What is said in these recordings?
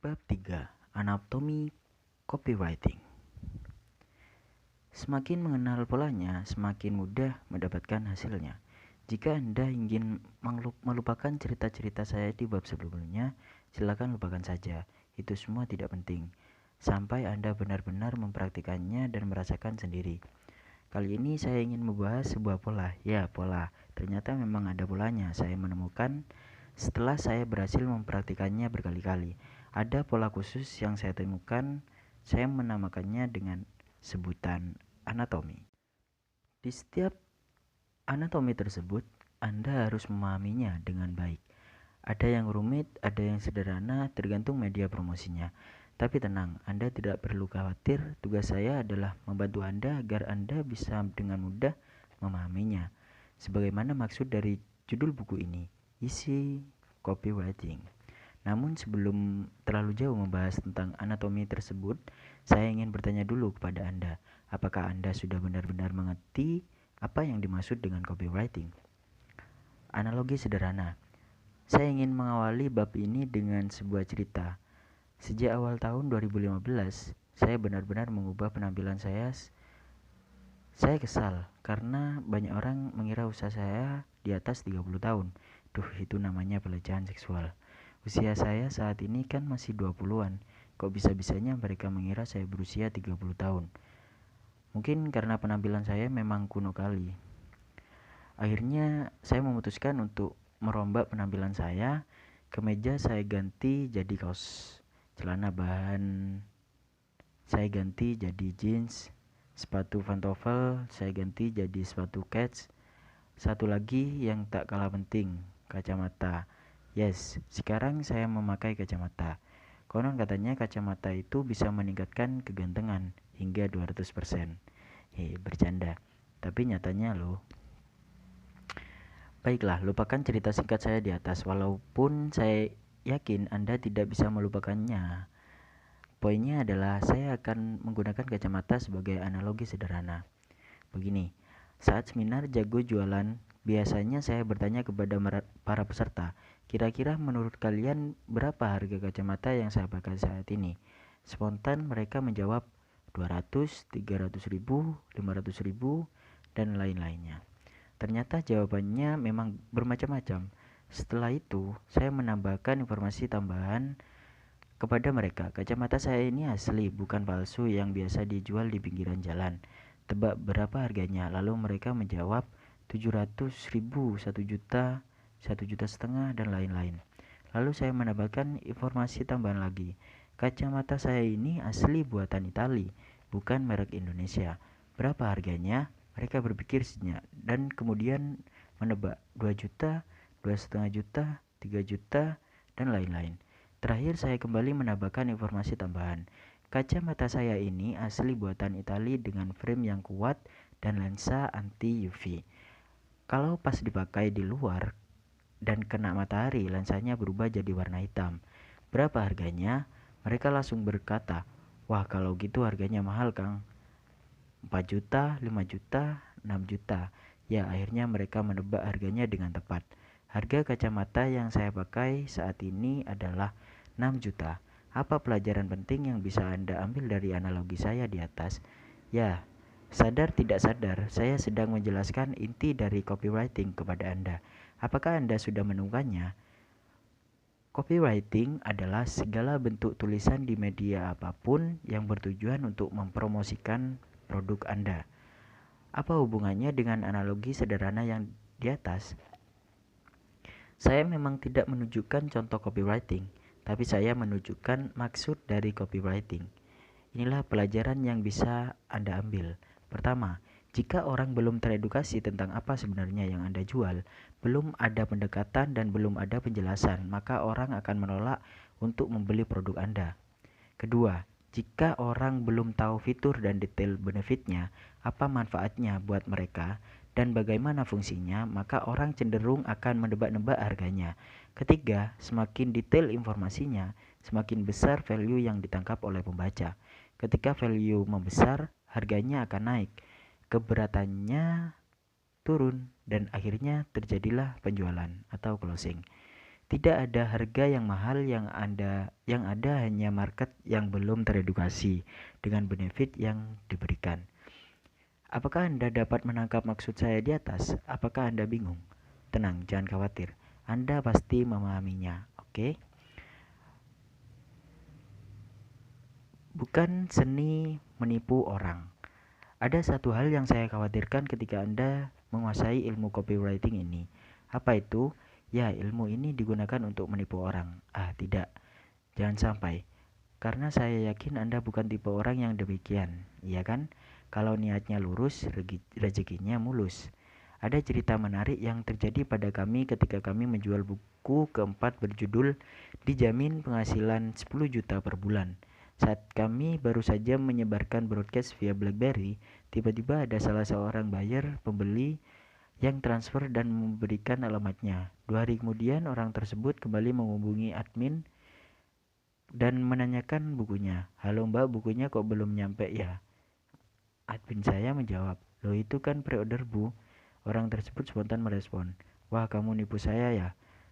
Bab 3. Anatomi Copywriting. Semakin mengenal polanya, semakin mudah mendapatkan hasilnya. Jika Anda ingin melupakan cerita-cerita saya di bab sebelumnya, silakan lupakan saja. Itu semua tidak penting. Sampai Anda benar-benar mempraktikannya dan merasakan sendiri. Kali ini saya ingin membahas sebuah pola. Ya, pola. Ternyata memang ada polanya. Saya menemukan setelah saya berhasil mempraktikannya berkali-kali. Ada pola khusus yang saya temukan. Saya menamakannya dengan sebutan anatomi. Di setiap anatomi tersebut, Anda harus memahaminya dengan baik. Ada yang rumit, ada yang sederhana, tergantung media promosinya. Tapi tenang, Anda tidak perlu khawatir. Tugas saya adalah membantu Anda agar Anda bisa dengan mudah memahaminya. Sebagaimana maksud dari judul buku ini, isi copywriting. Namun sebelum terlalu jauh membahas tentang anatomi tersebut, saya ingin bertanya dulu kepada Anda, apakah Anda sudah benar-benar mengerti apa yang dimaksud dengan copywriting? Analogi sederhana. Saya ingin mengawali bab ini dengan sebuah cerita. Sejak awal tahun 2015, saya benar-benar mengubah penampilan saya. Saya kesal karena banyak orang mengira usia saya di atas 30 tahun. Duh, itu namanya pelecehan seksual. Usia saya saat ini kan masih 20-an. Kok bisa-bisanya mereka mengira saya berusia 30 tahun? Mungkin karena penampilan saya memang kuno kali. Akhirnya saya memutuskan untuk merombak penampilan saya. Kemeja saya ganti jadi kaos celana bahan, saya ganti jadi jeans. Sepatu pantofel saya ganti jadi sepatu kets. Satu lagi yang tak kalah penting, kacamata. Yes, sekarang saya memakai kacamata. Konon katanya kacamata itu bisa meningkatkan kegantengan hingga 200%. Bercanda. Tapi nyatanya loh. Baiklah, lupakan cerita singkat saya di atas. Walaupun saya yakin Anda tidak bisa melupakannya. Poinnya adalah saya akan menggunakan kacamata sebagai analogi sederhana. Begini, saat seminar jago jualan, biasanya saya bertanya kepada para peserta, kira-kira menurut kalian berapa harga kacamata yang saya pakai saat ini? Spontan mereka menjawab 200, 300 ribu, 500 ribu, dan lain-lainnya. Ternyata jawabannya memang bermacam-macam. Setelah itu, saya menambahkan informasi tambahan kepada mereka. Kacamata saya ini asli, bukan palsu yang biasa dijual di pinggiran jalan. Tebak berapa harganya? Lalu mereka menjawab 700 ribu, 1 juta, 1 juta setengah, dan lain-lain. Lalu saya menambahkan informasi tambahan lagi. Kacamata saya ini asli buatan Itali, bukan merek Indonesia. Berapa harganya? Mereka berpikir sejenak dan kemudian menebak 2 juta, 2,5 juta, 3 juta, dan lain-lain. Terakhir saya kembali menambahkan informasi tambahan. Kacamata saya ini asli buatan Italia dengan frame yang kuat dan lensa anti UV. Kalau pas dipakai di luar dan kena matahari, lensanya berubah jadi warna hitam. Berapa harganya? Mereka langsung berkata, wah kalau gitu harganya mahal Kang. 4 juta, 5 juta, 6 juta. Ya, akhirnya mereka menebak harganya dengan tepat. Harga kacamata yang saya pakai saat ini adalah 6 juta. Apa pelajaran penting yang bisa Anda ambil dari analogi saya di atas? Ya, sadar tidak sadar, saya sedang menjelaskan inti dari copywriting kepada Anda. Apakah Anda sudah menemukannya? Copywriting adalah segala bentuk tulisan di media apapun yang bertujuan untuk mempromosikan produk Anda. Apa hubungannya dengan analogi sederhana yang di atas? Saya memang tidak menunjukkan contoh copywriting, tapi saya menunjukkan maksud dari copywriting. Inilah pelajaran yang bisa Anda ambil. Pertama, jika orang belum teredukasi tentang apa sebenarnya yang Anda jual, belum ada pendekatan dan belum ada penjelasan, maka orang akan menolak untuk membeli produk Anda. Kedua, jika orang belum tahu fitur dan detail benefitnya, apa manfaatnya buat mereka, dan bagaimana fungsinya, maka orang cenderung akan menebak-nebak harganya. Ketiga, semakin detail informasinya, semakin besar value yang ditangkap oleh pembaca. Ketika value membesar, harganya akan naik, keberatannya turun, dan akhirnya terjadilah penjualan atau closing. Tidak ada harga yang mahal yang ada hanya market yang belum teredukasi dengan benefit yang diberikan. Apakah Anda dapat menangkap maksud saya di atas? Apakah Anda bingung? Tenang, jangan khawatir. Anda pasti memahaminya, oke? Bukan seni menipu orang. Ada satu hal yang saya khawatirkan ketika Anda menguasai ilmu copywriting ini. Apa itu? Ya, ilmu ini digunakan untuk menipu orang. Tidak. Jangan sampai. Karena saya yakin Anda bukan tipe orang yang demikian, iya kan? Kalau niatnya lurus, rezekinya mulus. Ada cerita menarik yang terjadi pada kami ketika kami menjual buku keempat berjudul Dijamin Penghasilan 10 Juta per Bulan. Saat kami baru saja menyebarkan broadcast via BlackBerry, tiba-tiba ada salah seorang buyer pembeli yang transfer dan memberikan alamatnya. 2 hari kemudian orang tersebut kembali menghubungi admin dan menanyakan bukunya. Halo mbak, bukunya kok belum nyampe ya? Admin saya menjawab, loh itu kan pre-order bu. Orang tersebut spontan merespon, wah kamu nipu saya ya?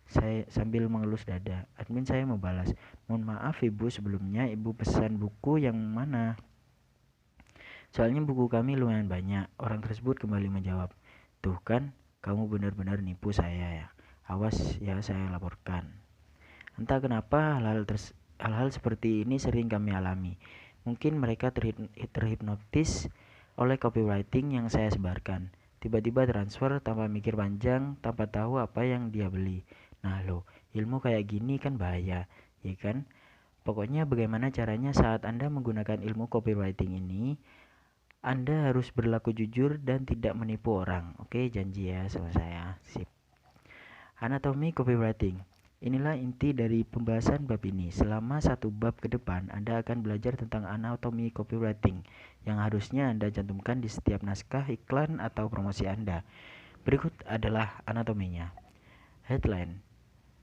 Saya sambil mengelus dada. Admin saya membalas, mohon maaf ibu, sebelumnya ibu pesan buku yang mana? Soalnya buku kami lumayan banyak. Orang tersebut kembali menjawab, tuh kan, kamu benar-benar nipu saya ya. Awas ya, saya laporkan. Entah kenapa hal-hal seperti ini sering kami alami. Mungkin mereka terhipnotis oleh copywriting yang saya sebarkan. Tiba-tiba transfer tanpa mikir panjang, tanpa tahu apa yang dia beli. Nah loh, ilmu kayak gini kan bahaya, ya kan? Pokoknya bagaimana caranya saat Anda menggunakan ilmu copywriting ini, Anda harus berlaku jujur dan tidak menipu orang. Oke, janji ya sama saya. Sip. Anatomi copywriting. Inilah inti dari pembahasan bab ini. Selama satu bab ke depan, Anda akan belajar tentang anatomi copywriting yang harusnya Anda cantumkan di setiap naskah iklan atau promosi Anda. Berikut adalah anatominya. Headline.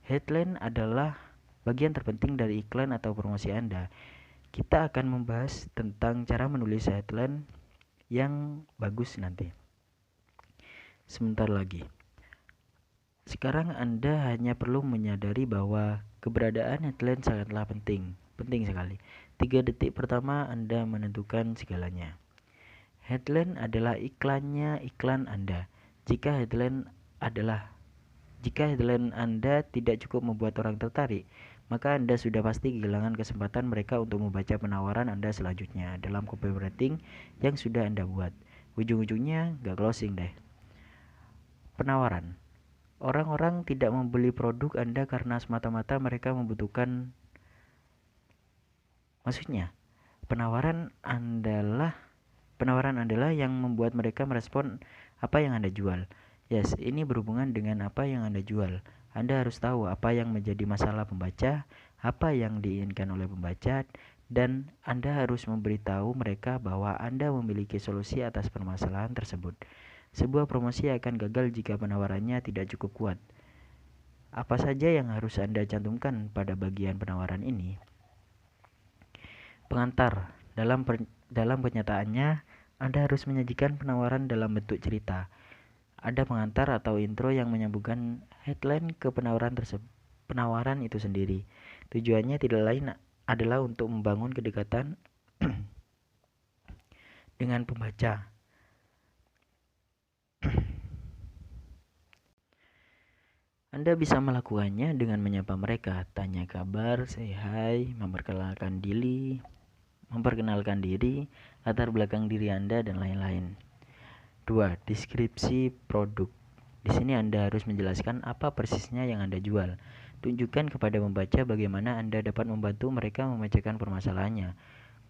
Headline adalah bagian terpenting dari iklan atau promosi Anda. Kita akan membahas tentang cara menulis headline yang bagus nanti. Sebentar lagi. Sekarang Anda hanya perlu menyadari bahwa keberadaan headline sangatlah penting sekali. 3 detik pertama Anda menentukan segalanya. Headline adalah iklan Anda. Jika headline Anda tidak cukup membuat orang tertarik, maka Anda sudah pasti kehilangan kesempatan mereka untuk membaca penawaran Anda selanjutnya dalam copywriting yang sudah Anda buat. Ujung-ujungnya gak closing deh. Penawaran. Orang-orang tidak membeli produk Anda karena semata-mata mereka membutuhkan. Maksudnya, penawaran adalah yang membuat mereka merespon apa yang Anda jual. Yes, ini berhubungan dengan apa yang Anda jual. Anda harus tahu apa yang menjadi masalah pembaca, apa yang diinginkan oleh pembaca, dan Anda harus memberitahu mereka bahwa Anda memiliki solusi atas permasalahan tersebut. Sebuah promosi akan gagal jika penawarannya tidak cukup kuat. Apa saja yang harus Anda cantumkan pada bagian penawaran ini? Pengantar. Dalam kenyataannya, Anda harus menyajikan penawaran dalam bentuk cerita. Ada pengantar atau intro yang menyambungkan headline ke penawaran itu sendiri. Tujuannya tidak lain adalah untuk membangun kedekatan dengan pembaca. Anda bisa melakukannya dengan menyapa mereka, tanya kabar, say hi, memperkenalkan diri, latar belakang diri Anda, dan lain-lain. 2. Deskripsi produk. Di sini Anda harus menjelaskan apa persisnya yang Anda jual. Tunjukkan kepada pembaca bagaimana Anda dapat membantu mereka memecahkan permasalahannya.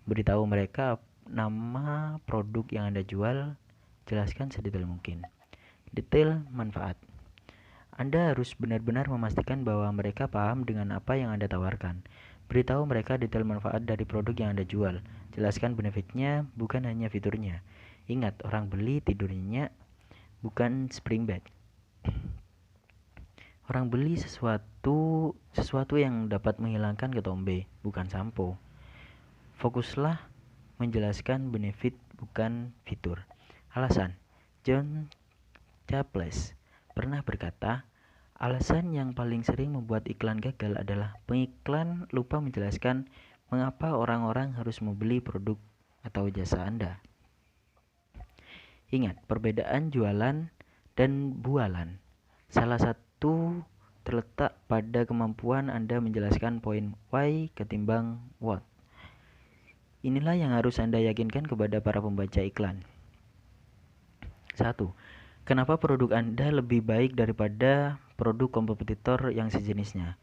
Beritahu mereka nama produk yang Anda jual, jelaskan sedetail mungkin. Detail manfaat. Anda harus benar-benar memastikan bahwa mereka paham dengan apa yang Anda tawarkan. Beritahu mereka detail manfaat dari produk yang Anda jual. Jelaskan benefitnya, bukan hanya fiturnya. Ingat, orang beli tidurnya bukan spring bed. Orang beli sesuatu yang dapat menghilangkan ketombe, bukan sampo. Fokuslah menjelaskan benefit, bukan fitur. Alasan. John Chaples pernah berkata, Alasan yang paling sering membuat iklan gagal adalah pengiklan lupa menjelaskan mengapa orang-orang harus membeli produk atau jasa Anda. Ingat, perbedaan jualan dan bualan. Salah satu terletak pada kemampuan Anda menjelaskan poin why ketimbang what. Inilah yang harus Anda yakinkan kepada para pembaca iklan. 1. Kenapa produk Anda lebih baik daripada produk kompetitor yang sejenisnya?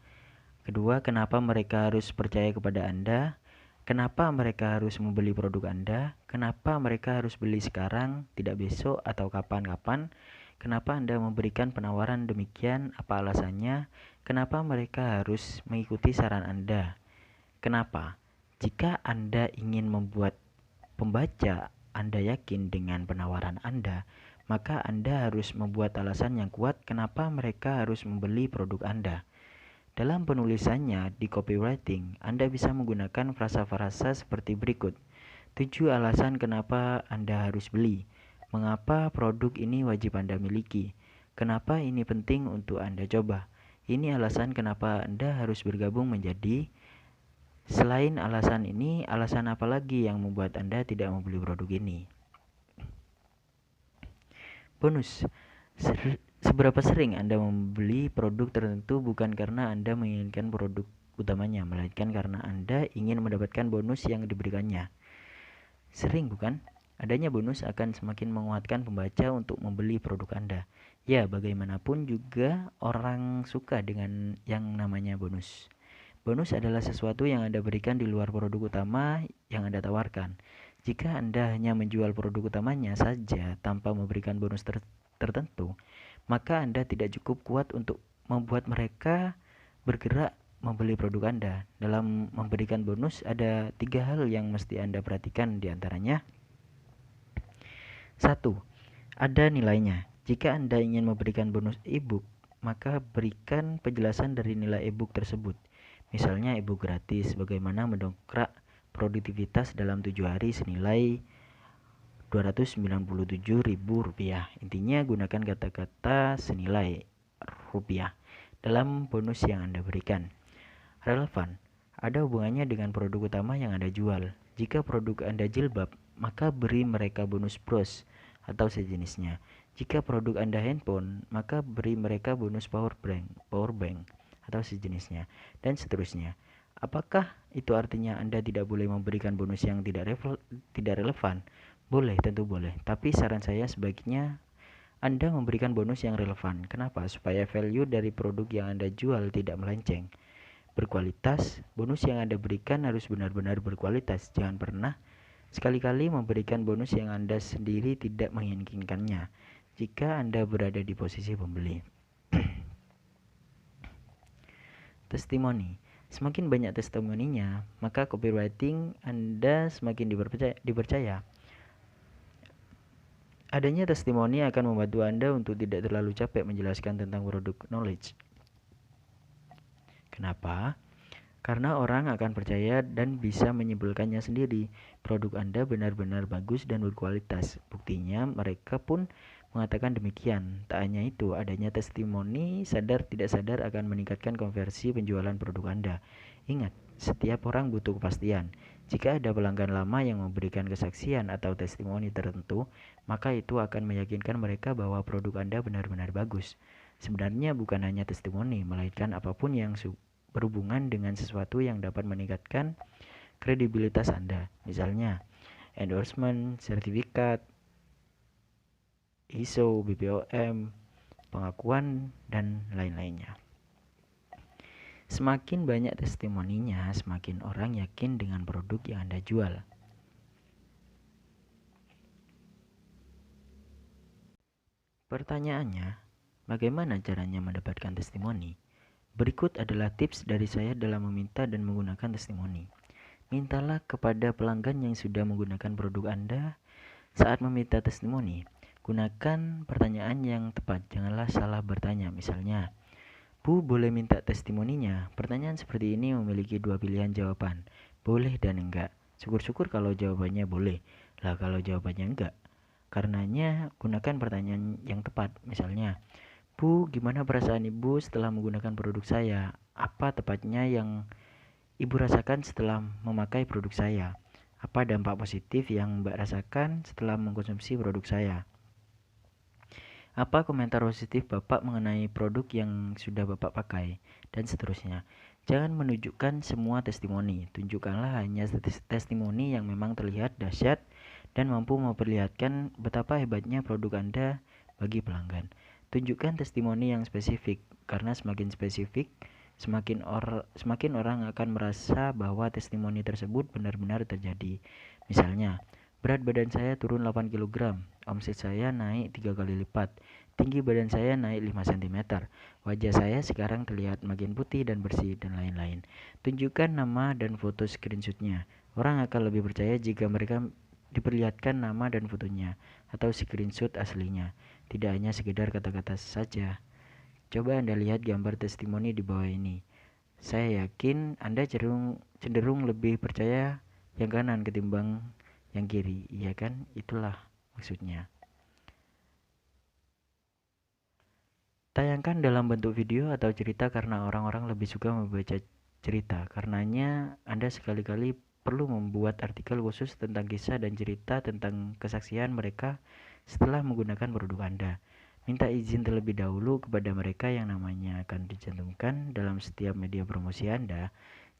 Kedua, kenapa mereka harus percaya kepada Anda? Kenapa mereka harus membeli produk Anda? Kenapa mereka harus beli sekarang, tidak besok atau kapan-kapan? Kenapa Anda memberikan penawaran demikian? Apa alasannya? Kenapa mereka harus mengikuti saran Anda? Kenapa? Jika Anda ingin membuat pembaca Anda yakin dengan penawaran Anda, maka Anda harus membuat alasan yang kuat kenapa mereka harus membeli produk Anda. Dalam penulisannya di copywriting, Anda bisa menggunakan frasa-frasa seperti berikut. 7 alasan kenapa Anda harus beli. Mengapa produk ini wajib Anda miliki? Kenapa ini penting untuk Anda coba? Ini alasan kenapa Anda harus bergabung menjadi. Selain alasan ini, alasan apa lagi yang membuat Anda tidak membeli produk ini? Bonus. Seberapa sering Anda membeli produk tertentu bukan karena Anda menginginkan produk utamanya, melainkan karena Anda ingin mendapatkan bonus yang diberikannya. Sering bukan? Adanya bonus akan semakin menguatkan pembaca untuk membeli produk Anda. Ya, bagaimanapun juga orang suka dengan yang namanya bonus. Bonus adalah sesuatu yang Anda berikan di luar produk utama yang Anda tawarkan. Jika Anda hanya menjual produk utamanya saja tanpa memberikan bonus tertentu, maka Anda tidak cukup kuat untuk membuat mereka bergerak membeli produk Anda. Dalam memberikan bonus, ada 3 hal yang mesti Anda perhatikan diantaranya. 1. Ada nilainya. Jika Anda ingin memberikan bonus e-book, maka berikan penjelasan dari nilai e-book tersebut. Misalnya e-book gratis, bagaimana mendongkrak produktivitas dalam 7 hari senilai Rp297.000. Intinya gunakan kata-kata senilai rupiah dalam bonus yang Anda berikan. Relevan. Ada hubungannya dengan produk utama yang Anda jual. Jika produk Anda jilbab, maka beri mereka bonus bros atau sejenisnya. Jika produk Anda handphone, maka beri mereka bonus power bank atau sejenisnya, dan seterusnya. Apakah itu artinya Anda tidak boleh memberikan bonus yang tidak relevan? Boleh, tentu boleh. Tapi saran saya sebaiknya Anda memberikan bonus yang relevan. Kenapa? Supaya value dari produk yang Anda jual tidak melenceng. Berkualitas, bonus yang Anda berikan harus benar-benar berkualitas. Jangan pernah sekali-kali memberikan bonus yang Anda sendiri tidak menginginkannya jika Anda berada di posisi pembeli. Testimoni. Semakin banyak testimoninya, maka copywriting Anda semakin dipercaya. Adanya testimoni akan membantu Anda untuk tidak terlalu capek menjelaskan tentang produk knowledge. Kenapa? Karena orang akan percaya dan bisa menyimpulkannya sendiri. Produk Anda benar-benar bagus dan berkualitas. Buktinya mereka pun mengatakan demikian. Tak hanya itu, adanya testimoni sadar tidak sadar akan meningkatkan konversi penjualan produk Anda. Ingat, setiap orang butuh kepastian. Jika ada pelanggan lama yang memberikan kesaksian atau testimoni tertentu, maka itu akan meyakinkan mereka bahwa produk Anda benar-benar bagus. Sebenarnya bukan hanya testimoni, melainkan apapun yang berhubungan dengan sesuatu yang dapat meningkatkan kredibilitas Anda. Misalnya, endorsement, sertifikat, ISO, BPOM, pengakuan, dan lain-lainnya. Semakin banyak testimoninya, semakin orang yakin dengan produk yang Anda jual. Pertanyaannya, bagaimana caranya mendapatkan testimoni? Berikut adalah tips dari saya dalam meminta dan menggunakan testimoni. Mintalah kepada pelanggan yang sudah menggunakan produk Anda saat meminta testimoni. Gunakan pertanyaan yang tepat, janganlah salah bertanya. Misalnya, Bu, boleh minta testimoninya? Pertanyaan seperti ini memiliki 2 pilihan jawaban, boleh dan enggak. Syukur-syukur kalau jawabannya boleh. Lah kalau jawabannya enggak, karenanya gunakan pertanyaan yang tepat. Misalnya, Bu, gimana perasaan Ibu setelah menggunakan produk saya? Apa tepatnya yang Ibu rasakan setelah memakai produk saya? Apa dampak positif yang Mbak rasakan setelah mengkonsumsi produk saya? Apa komentar positif Bapak mengenai produk yang sudah Bapak pakai? Dan seterusnya. Jangan menunjukkan semua testimoni, tunjukkanlah hanya testimoni yang memang terlihat dahsyat dan mampu memperlihatkan betapa hebatnya produk Anda bagi pelanggan. Tunjukkan testimoni yang spesifik, karena semakin spesifik, semakin orang akan merasa bahwa testimoni tersebut benar-benar terjadi. Misalnya, berat badan saya turun 8 kg, omset saya naik 3 kali lipat, tinggi badan saya naik 5 cm, wajah saya sekarang terlihat makin putih dan bersih, dan lain-lain. Tunjukkan nama dan foto screenshotnya. Orang akan lebih percaya jika mereka diperlihatkan nama dan fotonya, atau screenshot aslinya, tidak hanya sekedar kata-kata saja. Coba Anda lihat gambar testimoni di bawah ini. Saya yakin Anda cenderung lebih percaya yang kanan ketimbang yang kiri, iya kan? Itulah maksudnya. Tayangkan dalam bentuk video atau cerita karena orang-orang lebih suka membaca cerita. Karenanya, Anda sekali-kali perlu membuat artikel khusus tentang kisah dan cerita tentang kesaksian mereka setelah menggunakan produk Anda. Minta izin terlebih dahulu kepada mereka yang namanya akan dicantumkan dalam setiap media promosi Anda.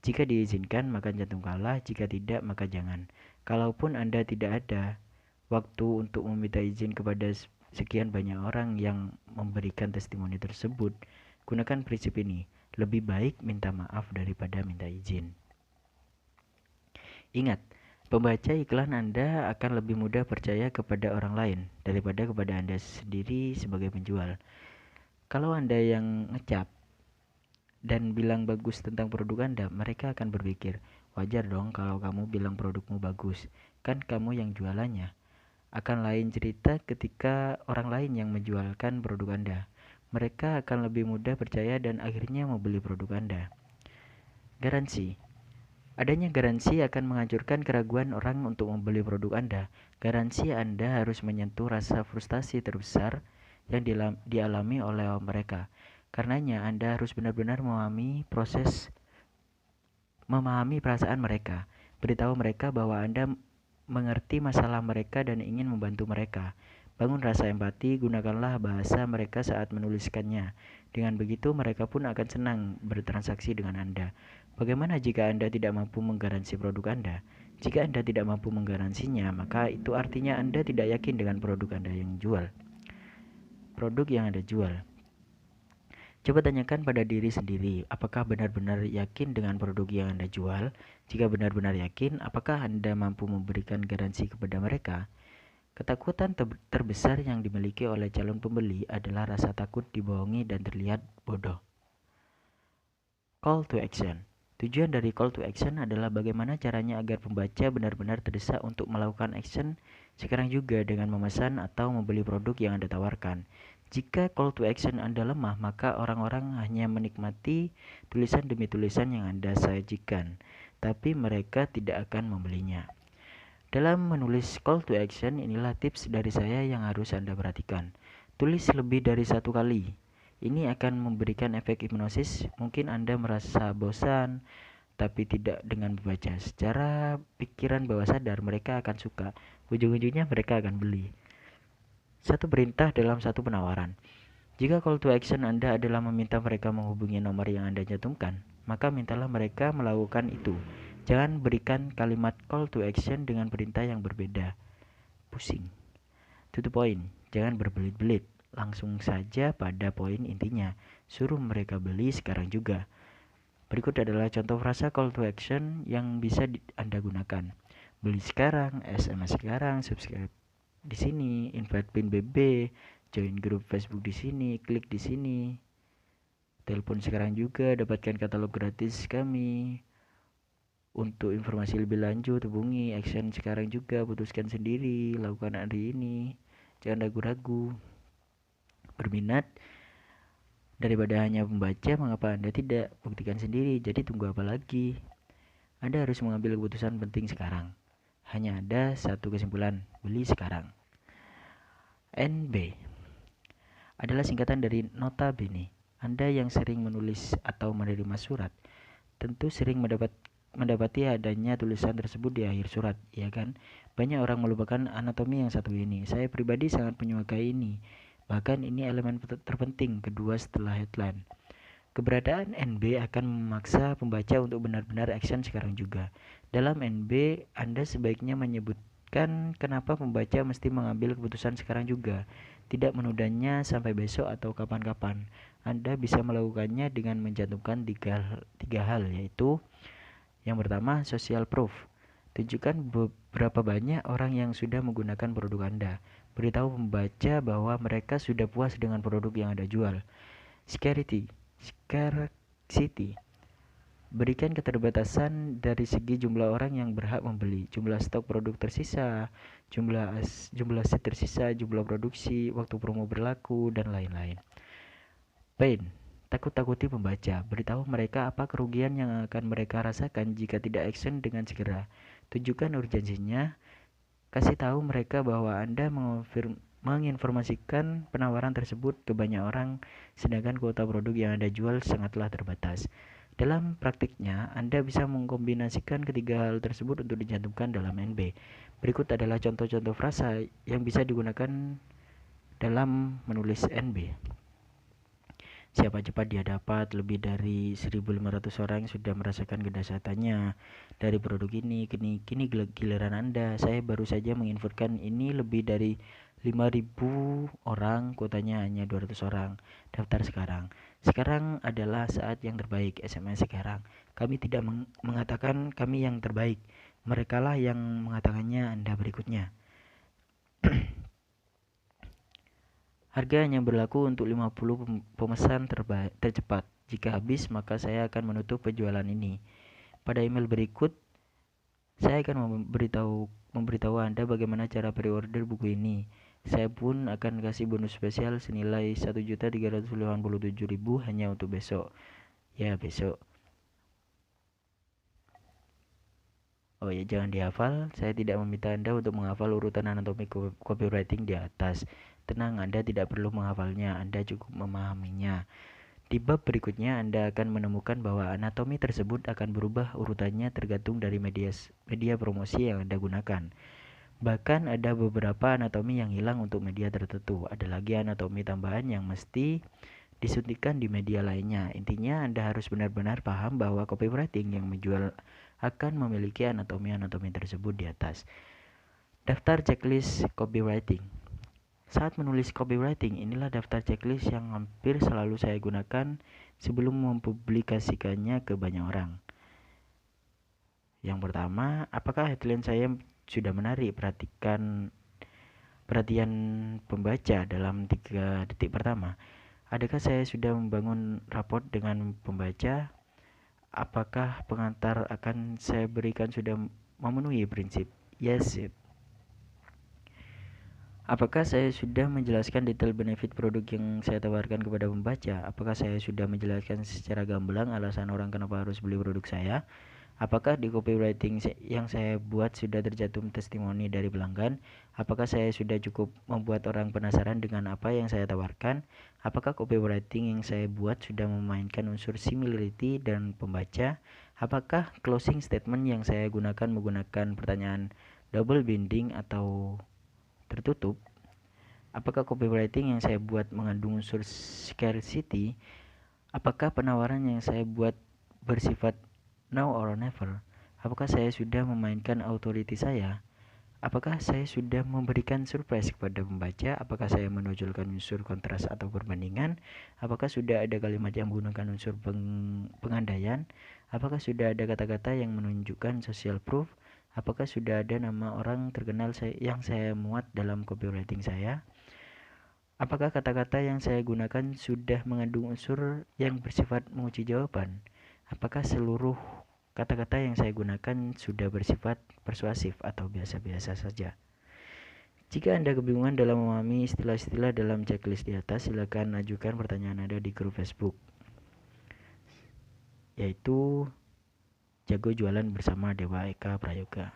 Jika diizinkan, maka cantumkanlah. Jika tidak, maka jangan. Kalaupun Anda tidak ada waktu untuk meminta izin kepada sekian banyak orang yang memberikan testimoni tersebut, gunakan prinsip ini. Lebih baik minta maaf daripada minta izin. Ingat, pembaca iklan Anda akan lebih mudah percaya kepada orang lain daripada kepada Anda sendiri sebagai penjual. Kalau Anda yang ngecap dan bilang bagus tentang produk Anda, mereka akan berpikir, wajar dong kalau kamu bilang produkmu bagus, kan kamu yang jualannya. Akan lain cerita ketika orang lain yang menjualkan produk Anda. Mereka akan lebih mudah percaya dan akhirnya membeli produk Anda. Garansi. Adanya garansi akan menghancurkan keraguan orang untuk membeli produk Anda. Garansi Anda harus menyentuh rasa frustasi terbesar yang dialami oleh mereka. Karenanya Anda harus benar-benar memahami perasaan mereka. Beritahu mereka bahwa Anda mengerti masalah mereka dan ingin membantu mereka. Bangun rasa empati, gunakanlah bahasa mereka saat menuliskannya. Dengan begitu mereka pun akan senang bertransaksi dengan Anda. Bagaimana jika Anda tidak mampu menggaransi produk Anda? Jika Anda tidak mampu menggaransinya, maka itu artinya Anda tidak yakin dengan produk Anda yang jual. Produk yang Anda jual. Coba tanyakan pada diri sendiri, apakah benar-benar yakin dengan produk yang Anda jual? Jika benar-benar yakin, apakah Anda mampu memberikan garansi kepada mereka? Ketakutan terbesar yang dimiliki oleh calon pembeli adalah rasa takut dibohongi dan terlihat bodoh. Call to action. Tujuan dari call to action adalah bagaimana caranya agar pembaca benar-benar terdesak untuk melakukan action sekarang juga dengan memesan atau membeli produk yang Anda tawarkan. Jika call to action Anda lemah, maka orang-orang hanya menikmati tulisan demi tulisan yang Anda sajikan, tapi mereka tidak akan membelinya. Dalam menulis call to action, inilah tips dari saya yang harus Anda perhatikan. Tulis lebih dari satu kali. Ini akan memberikan efek hipnosis. Mungkin Anda merasa bosan, tapi tidak dengan membaca. Secara pikiran bawah sadar, mereka akan suka. Ujung-ujungnya mereka akan beli. Satu perintah dalam satu penawaran. Jika call to action Anda adalah meminta mereka menghubungi nomor yang Anda cantumkan, maka mintalah mereka melakukan itu. Jangan berikan kalimat call to action dengan perintah yang berbeda. Pusing. To the point. Jangan berbelit-belit. Langsung saja pada poin intinya. Suruh mereka beli sekarang juga. Berikut adalah contoh frasa call to action yang bisa Anda gunakan. Beli sekarang, SMS sekarang, subscribe di sini, invite pin BB, join grup Facebook di sini, klik di sini. Telepon sekarang juga, dapatkan katalog gratis kami. Untuk informasi lebih lanjut, hubungi action sekarang juga, putuskan sendiri, lakukan hari ini. Jangan ragu-ragu. Berminat daripada hanya membaca, mengapa Anda tidak buktikan sendiri? Jadi tunggu apa lagi? Anda harus mengambil keputusan penting sekarang. Hanya ada satu kesimpulan, beli sekarang. NB. adalah singkatan dari notabene. Anda yang sering menulis atau menerima surat, tentu sering mendapati adanya tulisan tersebut di akhir surat, ya kan? Banyak orang melupakan anatomi yang satu ini. Saya pribadi sangat menyukai ini. Bahkan ini elemen terpenting kedua setelah headline. Keberadaan NB akan memaksa pembaca untuk benar-benar action sekarang juga. Dalam NB, Anda sebaiknya menyebutkan kenapa pembaca mesti mengambil keputusan sekarang juga, tidak menundanya sampai besok atau kapan-kapan. Anda bisa melakukannya dengan mencantumkan tiga hal, yaitu yang pertama, social proof. Tunjukkan beberapa banyak orang yang sudah menggunakan produk Anda. Beritahu pembaca bahwa mereka sudah puas dengan produk yang Anda jual. Scarcity. Berikan keterbatasan dari segi jumlah orang yang berhak membeli, jumlah stok produk tersisa, jumlah set tersisa, jumlah produksi, waktu promo berlaku, dan lain-lain. Pain. Takut-takuti pembaca. Beritahu mereka apa kerugian yang akan mereka rasakan jika tidak action dengan segera. Tunjukkan urgensinya. Kasih tahu mereka bahwa Anda menginformasikan penawaran tersebut ke banyak orang, sedangkan kuota produk yang Anda jual sangatlah terbatas. Dalam praktiknya, Anda bisa mengkombinasikan ketiga hal tersebut untuk dicantumkan dalam NB. Berikut adalah contoh-contoh frasa yang bisa digunakan dalam menulis NB. Siapa cepat dia dapat, lebih dari 1.500 orang sudah merasakan kedasatannya dari produk ini. Kini giliran Anda. Saya baru saja menginfokan ini lebih dari 5.000 orang, kuotanya hanya 200 orang. Daftar sekarang. Sekarang adalah saat yang terbaik. SMS sekarang. Kami tidak mengatakan kami yang terbaik. Merekalah yang mengatakannya Anda berikutnya. Harga hanya berlaku untuk 50 pemesan tercepat. Jika habis, maka saya akan menutup penjualan ini. Pada email berikut, saya akan memberitahu Anda bagaimana cara pre-order buku ini. Saya pun akan kasih bonus spesial senilai 1.387.000 hanya untuk besok. Ya, besok. Oh ya, jangan dihafal. Saya tidak meminta Anda untuk menghafal urutan anatomi copywriting di atas. Tenang, Anda tidak perlu menghafalnya, Anda cukup memahaminya. Di bab berikutnya, Anda akan menemukan bahwa anatomi tersebut akan berubah urutannya tergantung dari media promosi yang Anda gunakan. Bahkan ada beberapa anatomi yang hilang untuk media tertentu. Ada lagi anatomi tambahan yang mesti disuntikan di media lainnya. Intinya Anda harus benar-benar paham bahwa copywriting yang menjual akan memiliki anatomi-anatomi tersebut di atas. Daftar checklist copywriting. Saat menulis copywriting, inilah daftar checklist yang hampir selalu saya gunakan sebelum mempublikasikannya ke banyak orang. Yang pertama, apakah headline saya sudah menarik perhatian pembaca dalam 3 detik pertama? Adakah saya sudah membangun raport dengan pembaca? Apakah pengantar akan saya berikan sudah memenuhi prinsip yes it? Apakah saya sudah menjelaskan detail benefit produk yang saya tawarkan kepada pembaca? Apakah saya sudah menjelaskan secara gamblang alasan orang kenapa harus beli produk saya? Apakah di copywriting yang saya buat sudah tercantum testimoni dari pelanggan? Apakah saya sudah cukup membuat orang penasaran dengan apa yang saya tawarkan? Apakah copywriting yang saya buat sudah memainkan unsur similarity dan pembaca? Apakah closing statement yang saya gunakan menggunakan pertanyaan double binding atau tertutup? Apakah copywriting yang saya buat mengandung unsur scarcity? Apakah penawaran yang saya buat bersifat now or never? Apakah saya sudah memainkan authority saya? Apakah saya sudah memberikan surprise kepada pembaca? Apakah saya menonjolkan unsur kontras atau perbandingan? Apakah sudah ada kalimat yang menggunakan unsur pengandaian? Apakah sudah ada kata-kata yang menunjukkan social proof? Apakah sudah ada nama orang terkenal yang saya muat dalam copywriting saya? Apakah kata-kata yang saya gunakan sudah mengandung unsur yang bersifat menguji jawaban? Apakah seluruh kata-kata yang saya gunakan sudah bersifat persuasif atau biasa-biasa saja? Jika Anda kebingungan dalam memahami istilah-istilah dalam checklist di atas, silakan ajukan pertanyaan Anda di grup Facebook, yaitu Jago Jualan bersama Dewa Eka Prayoga.